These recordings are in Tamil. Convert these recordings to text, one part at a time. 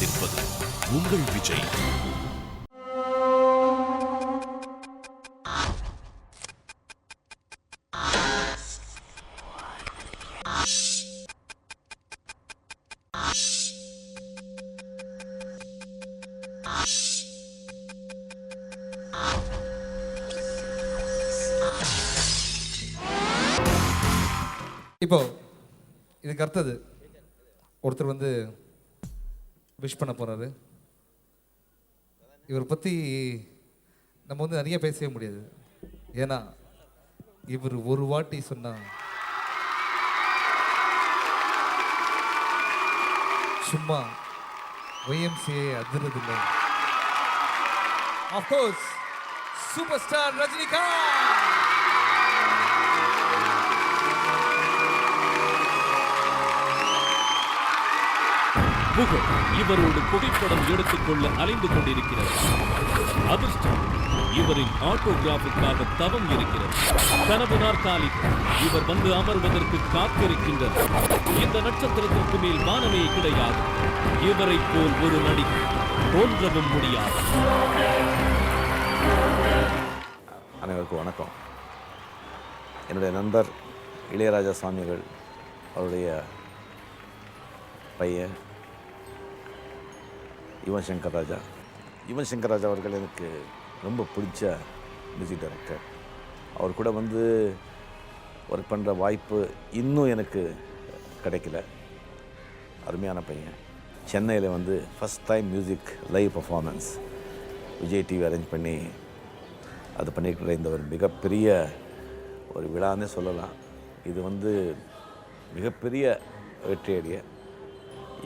கொண்டிருப்பது உங்கள் விஜய். இப்போ இதுக்கு அடுத்தது ஒருத்தர் வந்து விஷ் பண்ண போறாரு. இவரை பற்றி நம்ம வந்து நிறைய பேசவே முடியாது. ஏன்னா இவர் ஒரு வாட்டி சொன்னா சும்மா YMCA அதிரதில்லை. Of course super star Rajinikanth. புகழ் இவரோடு புகைப்படம் எடுத்துக்கொள்ள அலைந்து கொண்டிருக்கிறது. அதிர்ஷ்டம் இவரின் ஆட்டோகிராஃபுக்காக தவம் இருக்கிறது. கனவு நாற்காலிகள் இவர் வந்து அமர்வதற்கு காத்திருக்கின்றது. இந்த நட்சத்திரத்திற்கு மேல் வானமே கிடையாது. இவரை போல் ஒரு நடிகர் தோன்றவும் முடியாது. அனைவருக்கும் வணக்கம். என்னுடைய நண்பர் இளையராஜா சுவாமிகள் அவருடைய பையன் யுவன் சங்கர் ராஜா. யுவன் சங்கர் ராஜா அவர்கள் எனக்கு ரொம்ப பிடிச்ச மியூசிக் டைரக்டர். அவர் கூட வந்து ஒர்க் பண்ணுற வாய்ப்பு இன்னும் எனக்கு கிடைக்கல. அருமையான பையன். சென்னையில் வந்து first time music live performance Vijay TV arrange பண்ணி அது பண்ணிக்கிற இந்த ஒரு மிகப்பெரிய ஒரு விழான்னே சொல்லலாம். இது வந்து மிகப்பெரிய வெற்றியடைய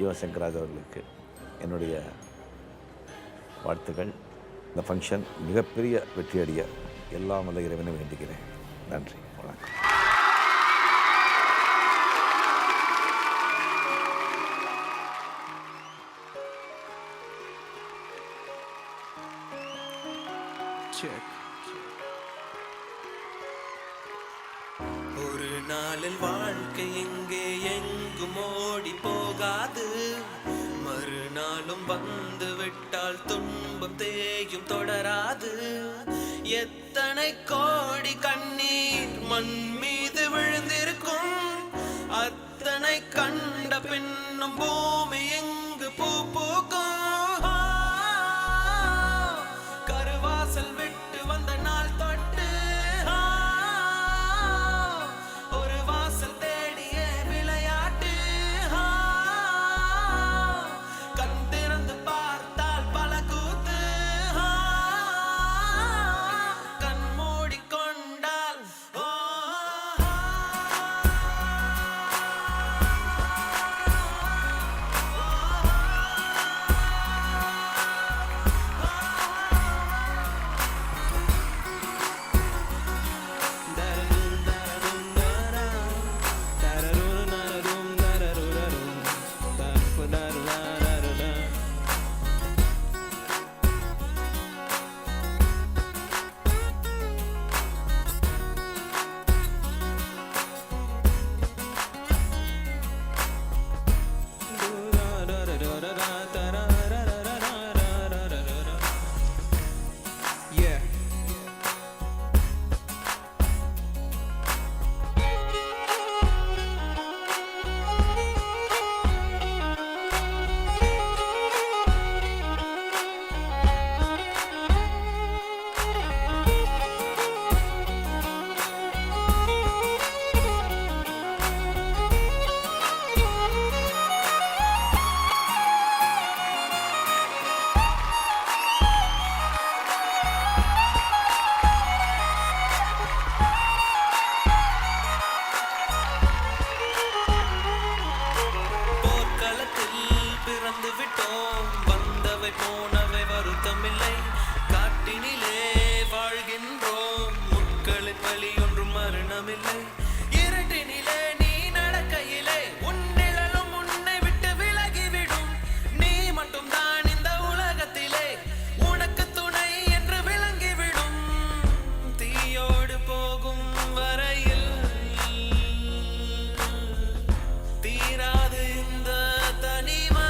யுவன் சங்கர் ராஜா அவர்களுக்கு என்னுடைய வாழ்த்துக்கள். இந்த ஃபங்க்ஷன் மிகப்பெரிய வெற்றியடைய எல்லாம் வல்ல இறைவனை வேண்டுகிறேன். நன்றி, வணக்கம். ஒரு நாளில் வாழ்க்கை எங்கே எங்கும் ஓடி போகாது. மறுநாளும் வந்து விட்டால் துன்பம் தேயும் தொடராது. எத்தனை கோடி கண்ணீர் மண் மீது விழுந்திருக்கும். அத்தனை கண்ட பின்னும் பூமி எங்கு பூ பூக்கும். கருவாசல் விட்டு வந்த நாள் தொட்டு ஒரு வாசல் தேடிய விளையாட்டு. கண் திறந்து பார்த்தால் பல கூத்து. கண் மூடிக்கொண்டால் தீராது இந்த தனிமை.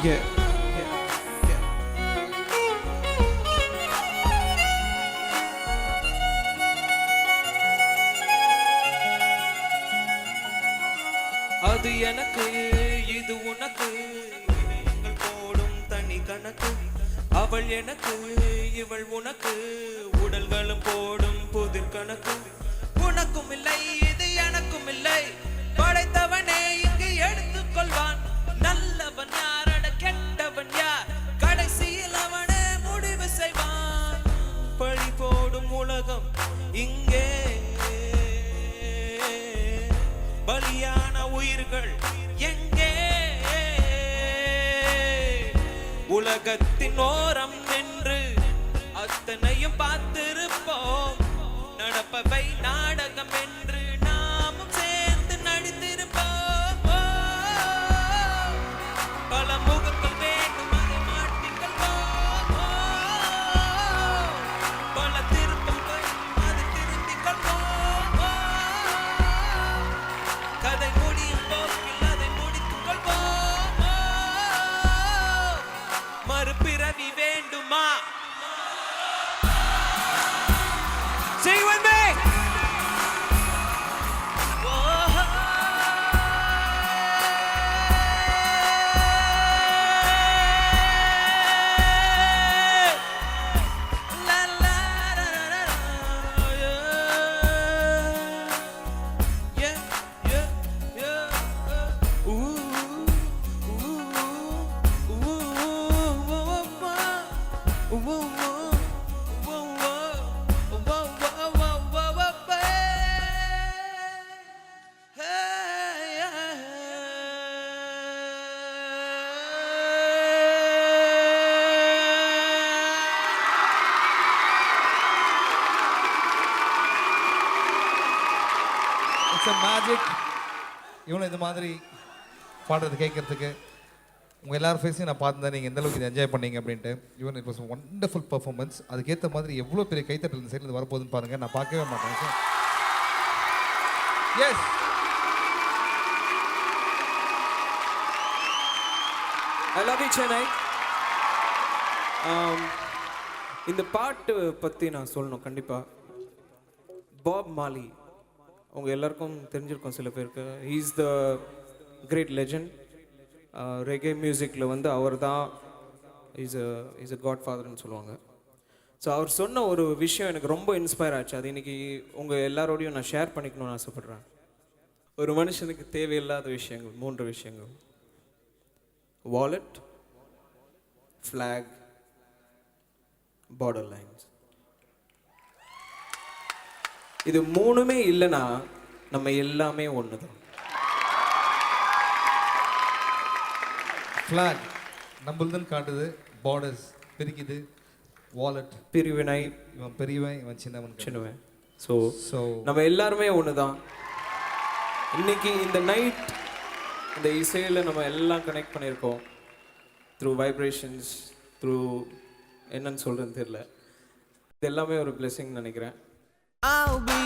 Yeah. அது எனக்கு இது உனக்கு நீங்கள் போடும் தனி கணக்கு அவள் எனக்கு இவள் உனக்கு உடல்களும் போடும் புதிர் கணக்கு உனக்கும் இல்லை இது எனக்கும் இல்லை படைத்தவனே இங்கு எடுத்துக்கொள்வான் நல்லவன் யாரட கெட்டவன் யார் கடைசியில் அவனே முடிவு செய்வான் பழி போடும் உலகம் இங்கே பலியான உயிர்கள் எங்கே உலகத்தின் ஓரம் நின்று அத்தனையும் பார்த்திருப்போம் நடப்பவை நாடகம் என்று நாமும் சேர்ந்து நடித்திருப்போம் பல முகங்கள் வேண்டும் அதை மாட்டிக்கொள்வோம் பல திருப்பங்கள் அது திருத்திக் கொள்வோம் கதை முடியும் போக்கில் அதை முடித்துக் கொள்வோம் மறுபிறவி வேண்டுமா Sing with me La la la la la yeah yeah yeah ooh it's a magic. இவனும் இந்த மாதிரி பாடுறது கேட்கறதுக்கு உங்கள் எல்லாரும் ஃபேஸையும் நான் பார்த்துருந்தேன் நீங்கள் எந்த அளவுக்கு இதை என்ஜாய் பண்ணீங்க அப்படின்ட்டு. Even it was wonderful performance. அதுக்கேற்ற மாதிரி எவ்வளோ பெரிய கைத்தட்டல் இந்த சைடில் வரப்போகுதுன்னு பாருங்கள். நான் பார்க்கவே மாட்டேன். So yes, I love you, Chennai. இந்த பாட்டு பற்றி நான் சொல்லணும் கண்டிப்பாக. பாப் மாலி அவங்க எல்லாருக்கும் தெரிஞ்சிருக்கும் சில பேருக்கு. He's the great legend. Reggae மியூசிக்கில் வந்து அவர் தான் இஸ் அ காட் ஃபாதர்னு சொல்லுவாங்க. ஸோ அவர் சொன்ன ஒரு விஷயம் எனக்கு ரொம்ப இன்ஸ்பயர் ஆச்சு. அது இன்றைக்கி உங்கள் எல்லாரோடையும் நான் ஷேர் பண்ணிக்கணும்னு ஆசைப்பட்றேன். ஒரு மனுஷனுக்கு தேவையில்லாத விஷயங்கள் 3 விஷயங்கள்: வாலெட், ஃப்ளாக், பார்டர் லைன்ஸ். இது 3மே இல்லைன்னா நம்ம எல்லாமே ஒன்று தான். ஃப்ளாக் நம்மளுதுன்னு காட்டுது, பார்டர்ஸ் பிரிக்குது, வாலெட் பிரிவினை, இவன் பெரியவன் இவன் சின்னவன் சின்னவன். ஸோ நம்ம எல்லாருமே ஒன்று தான். இன்னைக்கு இந்த நைட் இந்த இசையில் நம்ம எல்லாம் கனெக்ட் பண்ணியிருக்கோம். த்ரூ வைப்ரேஷன்ஸ், த்ரூ என்னன்னு சொல்கிறேன்னு தெரியல. இது எல்லாமே ஒரு பிளெஸிங் நினைக்கிறேன். I'll be